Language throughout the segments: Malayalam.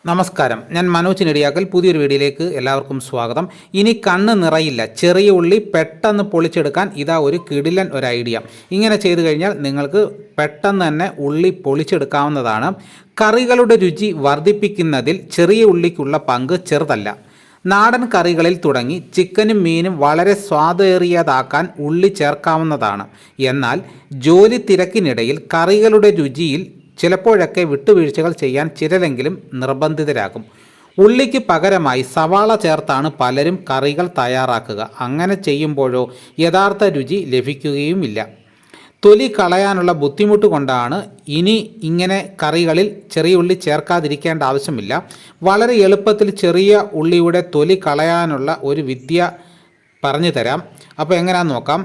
നമസ്കാരം, ഞാൻ മനോജ് നെടിയാക്കൽ. പുതിയൊരു വീഡിയോയിലേക്ക് എല്ലാവർക്കും സ്വാഗതം. ഇനി കണ്ണ് നിറയില്ല, ചെറിയ ഉള്ളി പെട്ടെന്ന് പൊളിച്ചെടുക്കാൻ ഇതാ ഒരു കിടിലൻ ഒരു ഐഡിയ. ഇങ്ങനെ ചെയ്തു കഴിഞ്ഞാൽ നിങ്ങൾക്ക് പെട്ടെന്ന് തന്നെ ഉള്ളി പൊളിച്ചെടുക്കാവുന്നതാണ്. കറികളുടെ രുചി വർദ്ധിപ്പിക്കുന്നതിൽ ചെറിയ ഉള്ളിക്കുള്ള പങ്ക് ചെറുതല്ല. നാടൻ കറികളിൽ തുടങ്ങി ചിക്കനും മീനും വളരെ സ്വാദേറിയതാക്കാൻ ഉള്ളി ചേർക്കാവുന്നതാണ്. എന്നാൽ ജോലി തിരക്കിനിടയിൽ കറികളുടെ രുചിയിൽ ചിലപ്പോഴൊക്കെ വിട്ടുവീഴ്ചകൾ ചെയ്യാൻ ചിലരെങ്കിലും നിർബന്ധിതരാകും. ഉള്ളിക്ക് പകരമായി സവാള ചേർത്താണ് പലരും കറികൾ തയ്യാറാക്കുക. അങ്ങനെ ചെയ്യുമ്പോഴോ യഥാർത്ഥ രുചി ലഭിക്കുകയുമില്ല. തൊലി കളയാനുള്ള ബുദ്ധിമുട്ട് കൊണ്ടാണ് ഇനി ഇങ്ങനെ കറികളിൽ ചെറിയ ഉള്ളി ചേർക്കാതിരിക്കേണ്ട ആവശ്യമില്ല. വളരെ എളുപ്പത്തിൽ ചെറിയ ഉള്ളിയുടെ തൊലി കളയാനുള്ള ഒരു വിദ്യ പറഞ്ഞു തരാം. അപ്പോൾ എങ്ങനെയാണെന്ന് നോക്കാം.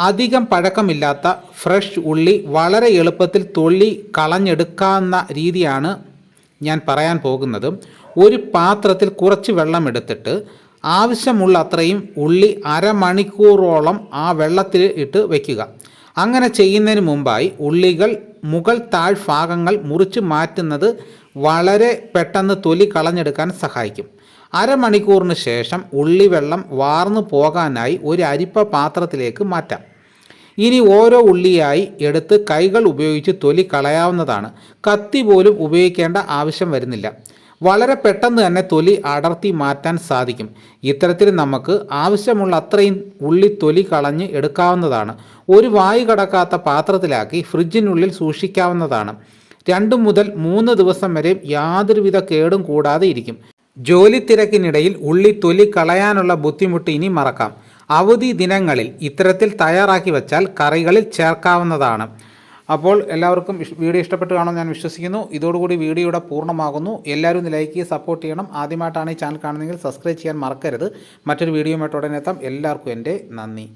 അധികം പഴക്കമില്ലാത്ത ഫ്രഷ് ഉള്ളി വളരെ എളുപ്പത്തിൽ തൊലി കളഞ്ഞെടുക്കാവുന്ന രീതിയാണ് ഞാൻ പറയാൻ പോകുന്നത്. ഒരു പാത്രത്തിൽ കുറച്ച് വെള്ളം എടുത്തിട്ട് ആവശ്യമുള്ള അത്രയും ഉള്ളി അരമണിക്കൂറോളം ആ വെള്ളത്തിൽ ഇട്ട് വയ്ക്കുക. അങ്ങനെ ചെയ്യുന്നതിന് മുമ്പായി ഉള്ളികൾ മുകൾ താഴ്ഭാഗങ്ങൾ മുറിച്ച് മാറ്റുന്നത് വളരെ പെട്ടെന്ന് തൊലി കളഞ്ഞെടുക്കാൻ സഹായിക്കും. അരമണിക്കൂറിന് ശേഷം ഉള്ളി വെള്ളം വാർന്നു പോകാനായി ഒരു അരിപ്പ പാത്രത്തിലേക്ക് മാറ്റാം. ഇനി ഓരോ ഉള്ളിയായി എടുത്ത് കൈകൾ ഉപയോഗിച്ച് തൊലി കളയാവുന്നതാണ്. കത്തി പോലും ഉപയോഗിക്കേണ്ട ആവശ്യം വരുന്നില്ല. വളരെ പെട്ടെന്ന് തന്നെ തൊലി അടർത്തി മാറ്റാൻ സാധിക്കും. ഇത്തരത്തിൽ നമുക്ക് ആവശ്യമുള്ള അത്രയും ഉള്ളി തൊലി കളഞ്ഞ് എടുക്കാവുന്നതാണ്. ഒരു വായു കടക്കാത്ത പാത്രത്തിലാക്കി ഫ്രിഡ്ജിനുള്ളിൽ സൂക്ഷിക്കാവുന്നതാണ്. 2 മുതൽ 3 ദിവസം വരെ യാതൊരുവിധ കേടും കൂടാതെ ഇരിക്കും. ജോലി തിരക്കിനിടയിൽ ഉള്ളി തൊലി കളയാനുള്ള ബുദ്ധിമുട്ട് ഇനി മറക്കാം. അവധി ദിനങ്ങളിൽ ഇത്തരത്തിൽ തയ്യാറാക്കി വെച്ചാൽ കറികളിൽ ചേർക്കാവുന്നതാണ്. അപ്പോൾ എല്ലാവർക്കും വീഡിയോ ഇഷ്ടപ്പെട്ട് കാണുമെന്ന് ഞാൻ വിശ്വസിക്കുന്നു. ഇതോടുകൂടി വീഡിയോ ഇവിടെ പൂർണ്ണമാകുന്നു. എല്ലാവരും ഒന്ന് ലൈക്ക് ചെയ്ത് സപ്പോർട്ട് ചെയ്യണം. ആദ്യമായിട്ടാണ് ഈ ചാനൽ കാണുന്നതെങ്കിൽ സബ്സ്ക്രൈബ് ചെയ്യാൻ മറക്കരുത്. മറ്റൊരു വീഡിയോയുമായിട്ട് ഉടനെ എത്താം. എല്ലാവർക്കും എൻ്റെ നന്ദി.